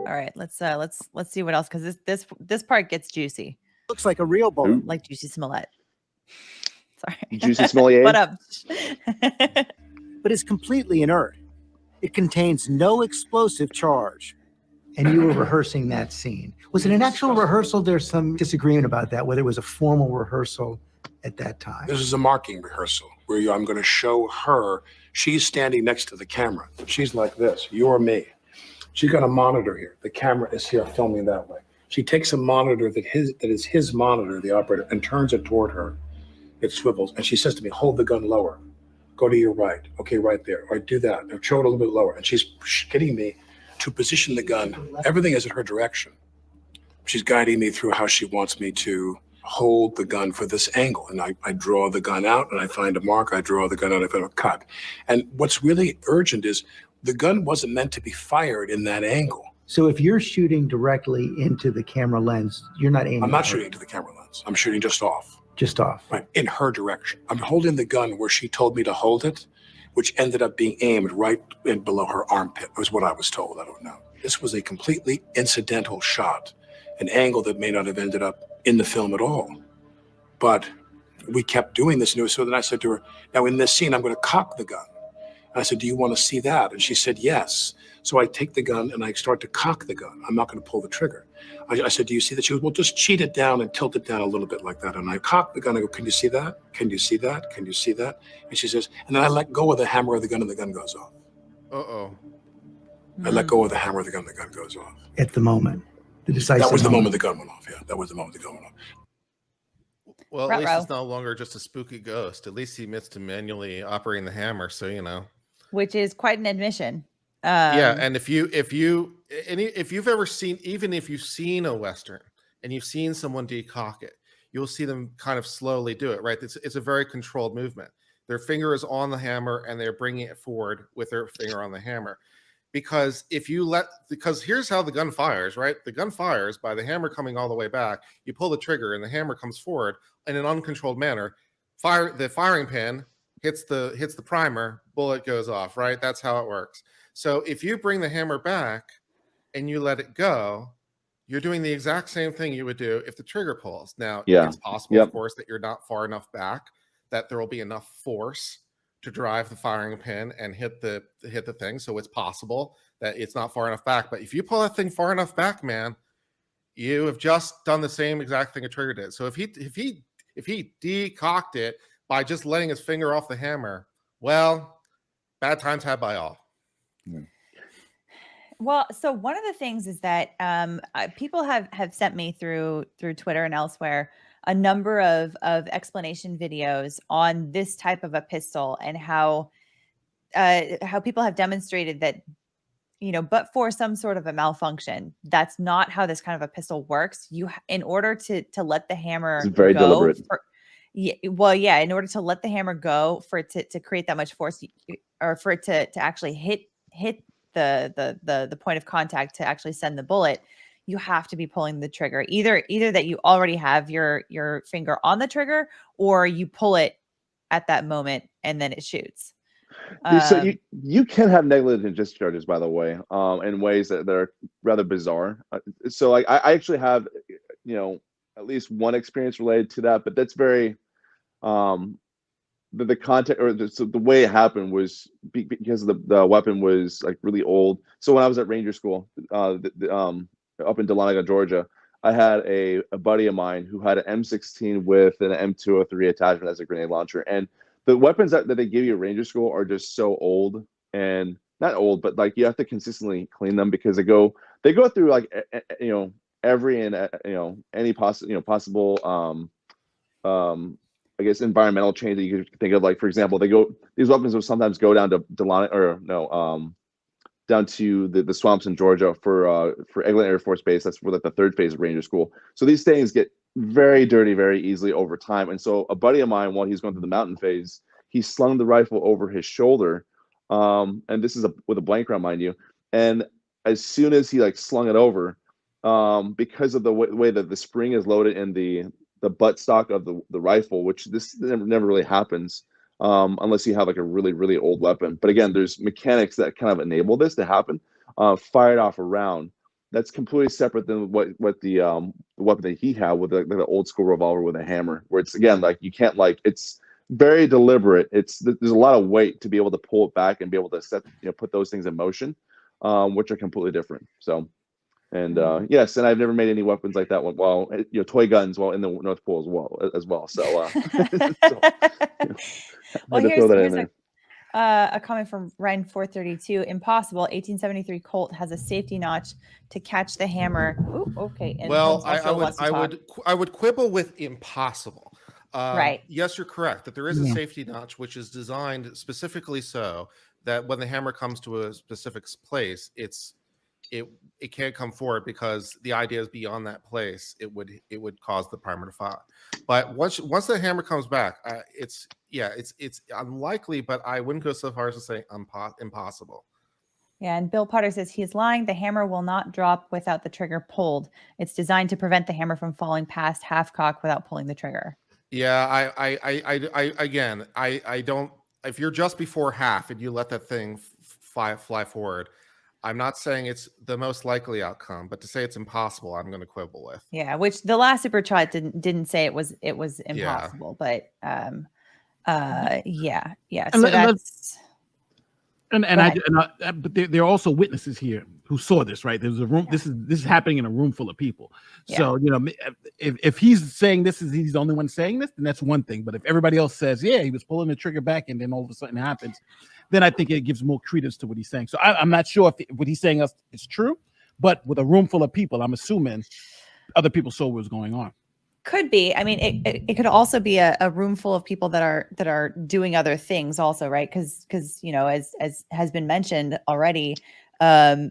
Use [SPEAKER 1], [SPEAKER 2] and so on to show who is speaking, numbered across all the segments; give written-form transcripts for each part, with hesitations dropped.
[SPEAKER 1] All right, let's see what else, because this part gets juicy.
[SPEAKER 2] Looks like a real bullet.
[SPEAKER 1] Like Juicy Smollett. Sorry.
[SPEAKER 3] Juicy Smollett.
[SPEAKER 1] What up?
[SPEAKER 2] But is completely inert. It contains no explosive charge.
[SPEAKER 4] And you were rehearsing that scene. Was it an actual rehearsal? There's some disagreement about that, whether it was a formal rehearsal at that time.
[SPEAKER 5] This is a marking rehearsal where I'm going to show her. She's standing next to the camera. She's like this. You're me. She's got a monitor here. The camera is here filming that way. She takes a monitor that is his monitor, the operator, and turns it toward her. It swivels, and she says to me, hold the gun lower. Go to your right. Okay, right there. All right, do that. Now show it a little bit lower. And she's getting me to position the gun. Everything is in her direction. She's guiding me through how she wants me to hold the gun for this angle. And I draw the gun out, and I find a mark. I draw the gun out, I find a cut. And what's really urgent is the gun wasn't meant to be fired in that angle.
[SPEAKER 4] So if you're shooting directly into the camera lens, you're not aiming.
[SPEAKER 5] I'm not shooting into the camera lens. I'm shooting just off.
[SPEAKER 4] Just off.
[SPEAKER 5] Right, in her direction. I'm holding the gun where she told me to hold it, which ended up being aimed right in below her armpit, was what I was told. I don't know. This was a completely incidental shot, an angle that may not have ended up in the film at all. But we kept doing this. So then I said to her, now in this scene, I'm going to cock the gun. And I said, do you want to see that? And she said, yes. So I take the gun and I start to cock the gun. I'm not going to pull the trigger. I said, do you see that? She goes, well, just cheat it down and tilt it down a little bit like that. And I cock the gun. I go, can you see that? Can you see that? Can you see that? And she says, and then I let go of the hammer of the gun and the gun goes off.
[SPEAKER 6] Uh-oh.
[SPEAKER 5] I let go of the hammer of the gun and the gun goes off.
[SPEAKER 4] At the moment. The decisive
[SPEAKER 5] That was the moment
[SPEAKER 4] moment
[SPEAKER 5] the gun went off. Yeah, that was the moment the gun went off.
[SPEAKER 6] Well, at
[SPEAKER 1] Ruh-roh.
[SPEAKER 6] least it's no longer just a spooky ghost. At least he admits to manually operating the hammer, so you know.
[SPEAKER 1] Which is quite an admission.
[SPEAKER 6] Yeah, and if you've ever seen, even if you've seen a Western and you've seen someone decock it, you'll see them kind of slowly do it, right? It's a very controlled movement. Their finger is on the hammer and they're bringing it forward with their finger on the hammer. Because because here's how the gun fires, right? The gun fires by the hammer coming all the way back. You pull the trigger and the hammer comes forward in an uncontrolled manner. The firing pin hits the primer, bullet goes off, right? That's how it works. So if you bring the hammer back and you let it go, you're doing the exact same thing you would do if the trigger pulls. Now, it's possible, of course, that you're not far enough back, that there will be enough force to drive the firing pin and hit the thing. So it's possible that it's not far enough back. But if you pull that thing far enough back, man, you have just done the same exact thing a trigger did. So if he decocked it by just letting his finger off the hammer, well, bad times had by all.
[SPEAKER 1] Well, so one of the things is that people have sent me through Twitter and elsewhere a number of explanation videos on this type of a pistol and how people have demonstrated that, you know, but for some sort of a malfunction, that's not how this kind of a pistol works. In order to let the hammer
[SPEAKER 3] It's very deliberate.
[SPEAKER 1] In order to let the hammer go, for it to create that much force, or for it to actually hit the point of contact to actually send the bullet, you have to be pulling the trigger. Either that you already have your finger on the trigger, or you pull it at that moment and then it shoots.
[SPEAKER 3] So you can have negligent discharges, by the way, in ways that are rather bizarre. So like I actually have, you know, at least one experience related to that, but that's very the context, or the way it happened was because the weapon was like really old. So when I was at Ranger School up in Dahlonega, Georgia, I had a buddy of mine who had an M16 with an M203 attachment as a grenade launcher. And the weapons that they give you at Ranger School are just so old, and not old, but like you have to consistently clean them because they go through like, you know, every and you know, any possible I guess environmental change that you could think of. Like, for example, these weapons will sometimes go down to down to the swamps in Georgia for Eglin Air Force Base. That's for like the third phase of Ranger School. So these things get very dirty very easily over time. And so a buddy of mine, while he's going through the mountain phase, he slung the rifle over his shoulder. And this is with a blank round, mind you. And as soon as he like slung it over, because of the way that the spring is loaded in the buttstock of the rifle, which this never really happens, unless you have like a really, really old weapon. But again, there's mechanics that kind of enable this to happen. Fired off a round. That's completely separate than what the weapon that he had with the old school revolver with a hammer, where it's again like you can't like it's very deliberate. There's a lot of weight to be able to pull it back and be able to put those things in motion, which are completely different. So, and yes, and I've never made any weapons like that one. Well, toy guns while in the North Pole as well. So,
[SPEAKER 1] Well,
[SPEAKER 3] to throw that in
[SPEAKER 1] here's
[SPEAKER 3] there.
[SPEAKER 1] a comment from Ryan 432. Impossible. 1873 Colt has a safety notch to catch the hammer. Ooh, okay. And
[SPEAKER 6] Well,
[SPEAKER 1] Holmes also wants to talk.
[SPEAKER 6] I would quibble with impossible.
[SPEAKER 1] Right.
[SPEAKER 6] Yes, you're correct that there is a safety notch which is designed specifically so that when the hammer comes to a specific place, it can't come forward because the idea is beyond that place. It would cause the primer to fire. But once the hammer comes back, it's unlikely, but I wouldn't go so far as to say impossible.
[SPEAKER 1] Yeah, and Bill Potter says he's lying. The hammer will not drop without the trigger pulled. It's designed to prevent the hammer from falling past half cock without pulling the trigger.
[SPEAKER 6] Yeah, I don't. If you're just before half and you let that thing fly forward, I'm not saying it's the most likely outcome, but to say it's impossible, I'm going to quibble with.
[SPEAKER 1] Yeah, which the last super shot didn't say it was impossible, but yeah. So that's.
[SPEAKER 7] But there are also witnesses here who saw this, right? There's a room. Yeah. This is happening in a room full of people. Yeah. So if he's saying he's the only one saying this, then that's one thing. But if everybody else says, yeah, he was pulling the trigger back, and then all of a sudden it happens, then I think it gives more credence to what he's saying. So I'm not sure if what he's saying is true, but with a room full of people, I'm assuming other people saw what was going on.
[SPEAKER 1] Could be. I mean, it could also be a room full of people that are doing other things also, right? Because as has been mentioned already, a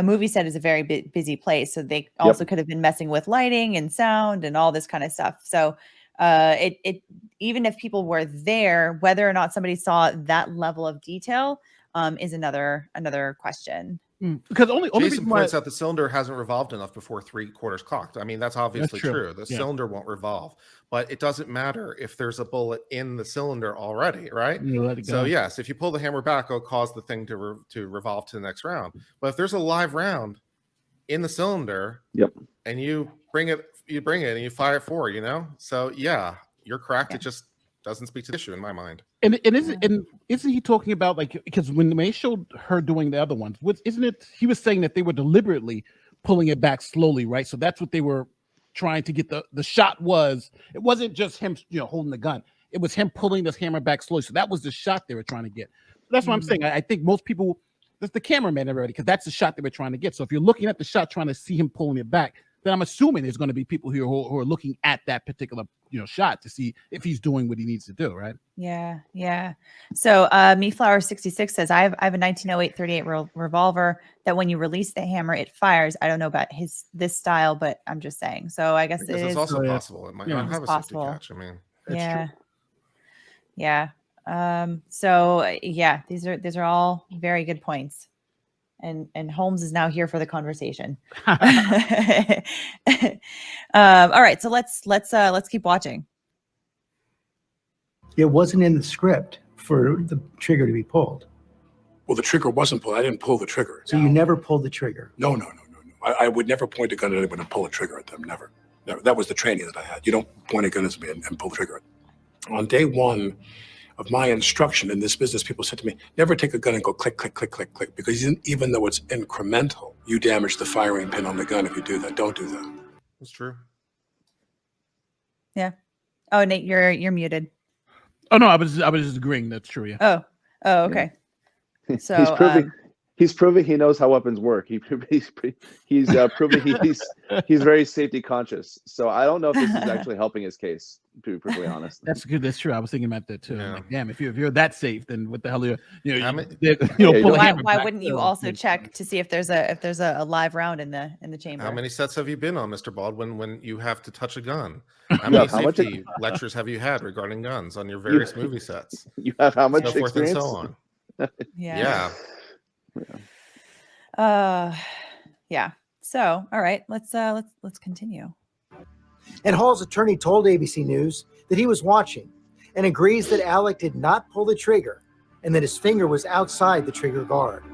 [SPEAKER 1] movie set is a very busy place, so they also could have been messing with lighting and sound and all this kind of stuff. So it even if people were there, whether or not somebody saw that level of detail is another question.
[SPEAKER 6] Because only Jason points out the cylinder hasn't revolved enough before 3/4 cocked. I mean, that's obviously true. The cylinder won't revolve, but it doesn't matter if there's a bullet in the cylinder already, right? So yes, if you pull the hammer back, it'll cause the thing to revolve to the next round. But if there's a live round in the cylinder, and you bring it and you fire it forward, So yeah, you're correct. It just doesn't speak to the issue in my mind.
[SPEAKER 7] And isn't he talking about because when they showed her doing the other ones, isn't it? He was saying that they were deliberately pulling it back slowly, right? So that's what they were trying to get. The shot was. It wasn't just him, holding the gun. It was him pulling this hammer back slowly. So that was the shot they were trying to get. That's what I'm saying. I think most people, that's the cameraman already, because that's the shot they were trying to get. So if you're looking at the shot trying to see him pulling it back, then I'm assuming there's going to be people here who are looking at that particular shot to see if he's doing what he needs to do, right?
[SPEAKER 1] Yeah. So Meeflower 66 says I have a 1908 38 revolver that when you release the hammer it fires. I don't know about this style, but I'm just saying. So I guess
[SPEAKER 6] it's also possible. It might not have a safety catch. I mean,
[SPEAKER 1] true. Yeah. So yeah, these are all very good points. And Holmes is now here for the conversation. All right, so let's keep watching.
[SPEAKER 4] It wasn't in the script for the trigger to be pulled.
[SPEAKER 5] Well, the trigger wasn't pulled. I didn't pull the trigger.
[SPEAKER 4] So you never pulled the trigger?
[SPEAKER 5] No. I would never point a gun at anyone and pull a trigger at them. Never. That was the training that I had. You don't point a gun at me and pull the trigger. On day one of my instruction in this business, people said to me, never take a gun and go click, click, click, click, click, because even though it's incremental, you damage the firing pin on the gun if you do that. Don't do that.
[SPEAKER 6] That's true.
[SPEAKER 1] Yeah. Oh, Nate, you're muted.
[SPEAKER 7] Oh no, I was just agreeing. That's true. Yeah.
[SPEAKER 1] Oh, okay. So
[SPEAKER 3] he's proving he knows how weapons work. He's proving he's very safety conscious. So I don't know if this is actually helping his case, to be perfectly honest.
[SPEAKER 7] That's good. That's true. I was thinking about that too. Yeah. Like, damn, if you're that safe, then what the hell are
[SPEAKER 1] why wouldn't you also check to see if there's a live round in the chamber?
[SPEAKER 6] How many sets have you been on, Mr. Baldwin, when you have to touch a gun? How many safety lectures have you had regarding guns on your various movie sets?
[SPEAKER 3] You have how much
[SPEAKER 6] so forth
[SPEAKER 3] experience?
[SPEAKER 6] And so on.
[SPEAKER 1] Yeah. So all right, let's continue.
[SPEAKER 2] And Hall's attorney told ABC News that he was watching and agrees that Alec did not pull the trigger and that his finger was outside the trigger guard.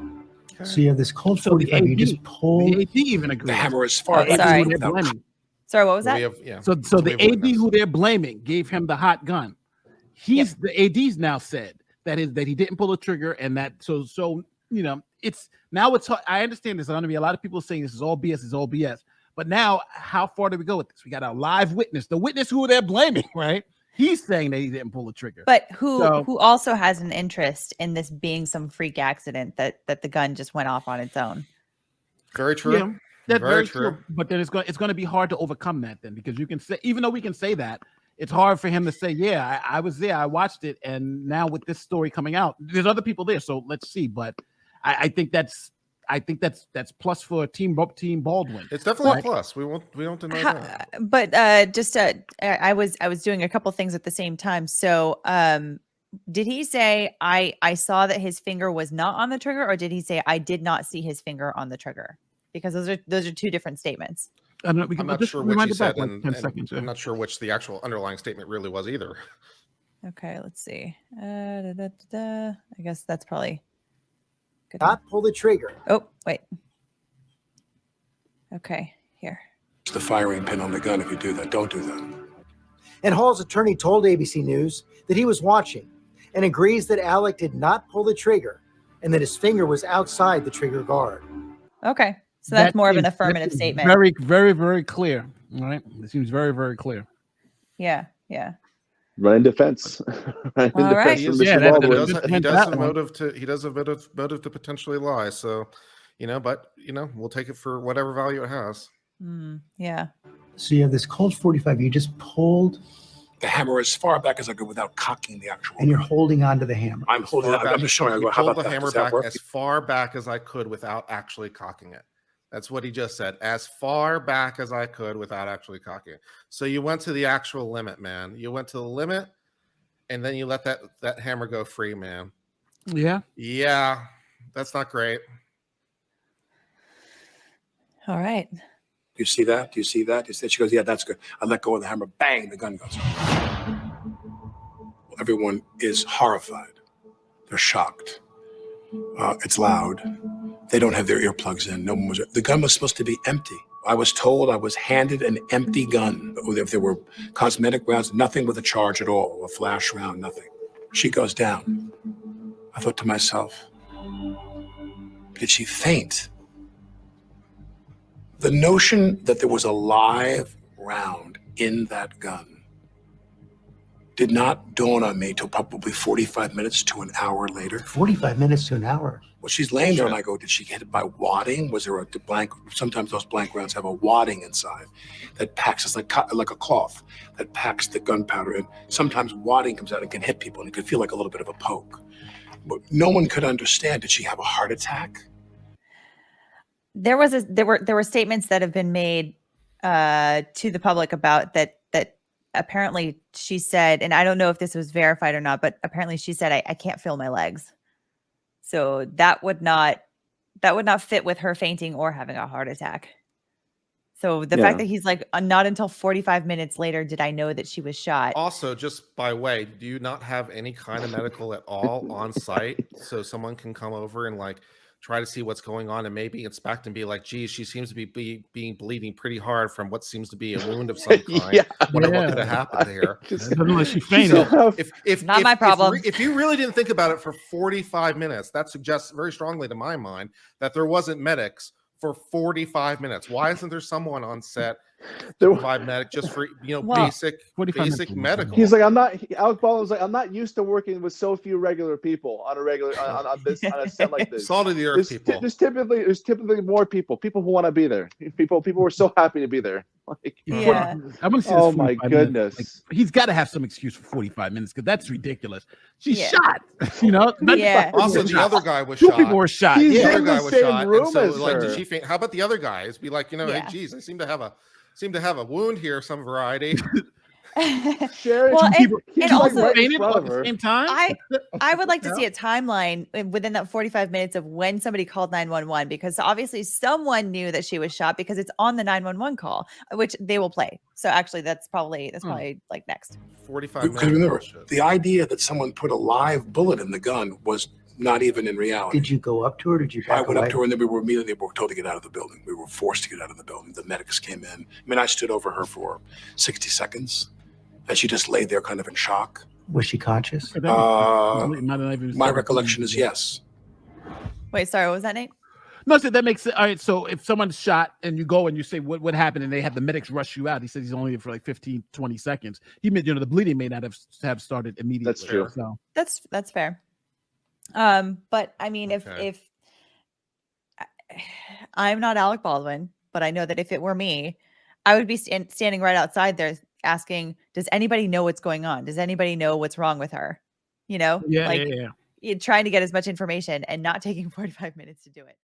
[SPEAKER 4] So you have this cold
[SPEAKER 7] So the
[SPEAKER 4] 45. You just
[SPEAKER 7] AD,
[SPEAKER 4] pulled.
[SPEAKER 7] the AD even
[SPEAKER 5] The
[SPEAKER 7] agrees.
[SPEAKER 5] hammer is far
[SPEAKER 1] Oh,
[SPEAKER 5] back.
[SPEAKER 1] sorry.
[SPEAKER 7] Who they're
[SPEAKER 5] without
[SPEAKER 7] blaming.
[SPEAKER 1] Sorry, what was
[SPEAKER 6] We
[SPEAKER 1] that?
[SPEAKER 6] have, yeah.
[SPEAKER 7] So
[SPEAKER 6] we
[SPEAKER 7] the
[SPEAKER 6] have
[SPEAKER 7] AD
[SPEAKER 6] witness.
[SPEAKER 7] who they're blaming gave him the hot gun. He's the AD's now said that he didn't pull the trigger, and that so you know it's hard. I understand there's going to be a lot of people saying this is all BS, but now how far do we go with this? We got a live witness, the witness who they're blaming, right? He's saying that he didn't pull the trigger.
[SPEAKER 1] But who
[SPEAKER 7] So-
[SPEAKER 1] who also has an interest in this being some freak accident that the gun just went off on its own?
[SPEAKER 6] Very true.
[SPEAKER 7] Yeah, that's
[SPEAKER 6] Very
[SPEAKER 7] very
[SPEAKER 6] true.
[SPEAKER 7] true. But then it's going to be hard to overcome that then, because you can say, even though we can say that, it's hard for him to say, yeah, I was there, I watched it, and now with this story coming out, there's other people there, so let's see. But I think that's plus for Team Baldwin.
[SPEAKER 6] It's definitely
[SPEAKER 7] But-
[SPEAKER 6] a plus. We don't deny
[SPEAKER 1] How-
[SPEAKER 6] that.
[SPEAKER 1] but I was doing a couple things at the same time. So did he say I saw that his finger was not on the trigger, or did he say I did not see his finger on the trigger? Because those are two different statements.
[SPEAKER 7] I don't know, we can
[SPEAKER 6] I'm not
[SPEAKER 7] just
[SPEAKER 6] sure which
[SPEAKER 7] rewind
[SPEAKER 6] he
[SPEAKER 7] it back
[SPEAKER 6] said,
[SPEAKER 7] like
[SPEAKER 6] and
[SPEAKER 7] 10 seconds.
[SPEAKER 6] I'm not sure which the actual underlying statement really was either.
[SPEAKER 1] Okay, let's see. I guess that's probably good.
[SPEAKER 2] Not pull the trigger.
[SPEAKER 1] Oh, wait. Okay, here.
[SPEAKER 5] It's the firing pin on the gun. If you do that, don't do that.
[SPEAKER 2] And Hall's attorney told ABC News that he was watching and agrees that Alec did not pull the trigger and that his finger was outside the trigger guard.
[SPEAKER 1] Okay, so that's more of an
[SPEAKER 7] That
[SPEAKER 1] affirmative
[SPEAKER 7] seems
[SPEAKER 1] statement.
[SPEAKER 7] Very, very, very clear. All right, it seems very, very clear.
[SPEAKER 1] Yeah.
[SPEAKER 3] Run in defense. Run in
[SPEAKER 1] All right.
[SPEAKER 3] defense
[SPEAKER 7] Yeah,
[SPEAKER 3] from Mr.
[SPEAKER 7] that-
[SPEAKER 3] Baldwin.
[SPEAKER 7] that-
[SPEAKER 6] He
[SPEAKER 7] went
[SPEAKER 6] does
[SPEAKER 7] that
[SPEAKER 6] have a
[SPEAKER 7] one.
[SPEAKER 6] motive to potentially lie. So, but we'll take it for whatever value it has.
[SPEAKER 1] Yeah.
[SPEAKER 4] So you have this cold 45. You just pulled,
[SPEAKER 5] The hammer as far back as I go without cocking the actual.
[SPEAKER 4] and you're
[SPEAKER 5] gun.
[SPEAKER 4] holding onto the hammer.
[SPEAKER 5] I'm holding.
[SPEAKER 6] Far
[SPEAKER 5] I'm
[SPEAKER 6] back-
[SPEAKER 5] just showing. I
[SPEAKER 6] he
[SPEAKER 5] go, how
[SPEAKER 6] pulled
[SPEAKER 5] about
[SPEAKER 6] the
[SPEAKER 5] that?
[SPEAKER 6] hammer
[SPEAKER 5] Does that
[SPEAKER 6] back
[SPEAKER 5] work?
[SPEAKER 6] as far back as I could without actually cocking it. That's what he just said. As far back as I could without actually cocking it. So you went to the actual limit, man. You went to the limit, and then you let that hammer go free, man.
[SPEAKER 7] Yeah.
[SPEAKER 6] Yeah, that's not great.
[SPEAKER 1] All right.
[SPEAKER 5] Do you see that? Do you see that? She goes, yeah, that's good. I let go of the hammer. Bang, the gun goes off. Everyone is horrified. They're shocked. It's loud. They don't have their earplugs in. No one was. The gun was supposed to be empty. I was told I was handed an empty gun. If there were cosmetic rounds, nothing with a charge at all, a flash round, nothing. She goes down. I thought to myself, did she faint? The notion that there was a live round in that gun did not dawn on me till probably 45 minutes to an hour later.
[SPEAKER 4] 45 minutes to an hour.
[SPEAKER 5] Well, she's laying there and I go, did she get it by wadding? Was there a blank? Sometimes those blank rounds have a wadding inside that packs, it's like a cloth that packs the gunpowder in. Sometimes wadding comes out and can hit people and it can feel like a little bit of a poke. But no one could understand. Did she have a heart attack?
[SPEAKER 1] There were statements that have been made to the public about that apparently she said, and I don't know if this was verified or not, but apparently she said I can't feel my legs. So that would not fit with her fainting or having a heart attack. So the fact that he's like, not until 45 minutes later did I know that she was shot.
[SPEAKER 6] Also, just by way, do you not have any kind of medical at all on site so someone can come over and like try to see what's going on and maybe inspect and be like, geez, she seems to be bleeding pretty hard from what seems to be a wound of some kind.
[SPEAKER 3] Yeah.
[SPEAKER 6] What could have happened here?
[SPEAKER 7] Doesn't look like she fainted.
[SPEAKER 6] If
[SPEAKER 1] Not my problem.
[SPEAKER 6] If you really didn't think about it for 45 minutes, that suggests very strongly to my mind that there wasn't medics for 45 minutes. Why isn't there someone on set to provide medic just for
[SPEAKER 1] Well,
[SPEAKER 6] basic
[SPEAKER 7] 45
[SPEAKER 6] basic
[SPEAKER 7] minutes.
[SPEAKER 6] medical?
[SPEAKER 3] He's like, Alec Baldwin's like, I'm not used to working with so few regular people on a set like this.
[SPEAKER 6] Salt of the earth people.
[SPEAKER 3] There's typically more people who want to be there. People were so happy to be there. Like,
[SPEAKER 1] Yeah.
[SPEAKER 7] I want to see.
[SPEAKER 3] oh
[SPEAKER 7] this
[SPEAKER 3] my
[SPEAKER 7] 45 minutes.
[SPEAKER 3] goodness.
[SPEAKER 7] Like, he's got to have some excuse for 45 minutes because that's ridiculous. She's
[SPEAKER 1] Yeah.
[SPEAKER 7] shot. Not just
[SPEAKER 1] Yeah.
[SPEAKER 7] like,
[SPEAKER 6] Also,
[SPEAKER 7] she's
[SPEAKER 6] the
[SPEAKER 7] shot.
[SPEAKER 6] other guy was
[SPEAKER 7] Two
[SPEAKER 6] shot.
[SPEAKER 7] people were shot.
[SPEAKER 3] He's
[SPEAKER 6] The
[SPEAKER 7] Yeah.
[SPEAKER 6] other
[SPEAKER 3] in
[SPEAKER 6] guy
[SPEAKER 3] the
[SPEAKER 6] was
[SPEAKER 3] same
[SPEAKER 6] shot.
[SPEAKER 3] room
[SPEAKER 6] And so,
[SPEAKER 3] as
[SPEAKER 6] like,
[SPEAKER 3] her.
[SPEAKER 6] did she faint? How about the other guys? Be like,
[SPEAKER 1] Yeah.
[SPEAKER 6] hey, geez, I seem to have a wound here, of some variety.
[SPEAKER 3] Share it.
[SPEAKER 1] Well,
[SPEAKER 3] and,
[SPEAKER 1] and
[SPEAKER 3] he's
[SPEAKER 1] also-
[SPEAKER 3] like right in
[SPEAKER 7] Fainted
[SPEAKER 3] front
[SPEAKER 7] at
[SPEAKER 3] of
[SPEAKER 7] the
[SPEAKER 3] her.
[SPEAKER 7] same time.
[SPEAKER 1] I would like to see a timeline within that 45 minutes of when somebody called 911, because obviously someone knew that she was shot because it's on the 911 call, which they will play. So actually that's probably like next.
[SPEAKER 6] 45
[SPEAKER 5] Because
[SPEAKER 6] minutes.
[SPEAKER 5] remember,
[SPEAKER 6] bullshit.
[SPEAKER 5] the idea that someone put a live bullet in the gun was not even in reality.
[SPEAKER 2] Did you go up to her? Did you back
[SPEAKER 5] I went
[SPEAKER 2] away?
[SPEAKER 5] up to her and then we were told to get out of the building. We were forced to get out of the building. The medics came in. I mean, I stood over her for 60 seconds and she just lay there kind of in shock.
[SPEAKER 2] Was she conscious?
[SPEAKER 5] My recollection is yes.
[SPEAKER 1] Wait, sorry, what was that, Nate?
[SPEAKER 7] No, so that makes it all right. So if someone's shot and you go and you say what happened and they have the medics rush you out, he says he's only there for like 15, 20 seconds. He meant, the bleeding may not have started immediately.
[SPEAKER 3] That's true.
[SPEAKER 7] So.
[SPEAKER 1] That's fair. But I mean, if I'm not Alec Baldwin, but I know that if it were me, I would be standing right outside there asking, does anybody know what's going on? Does anybody know what's wrong with her?
[SPEAKER 7] Yeah.
[SPEAKER 1] Trying to get as much information and not taking 45 minutes to do it.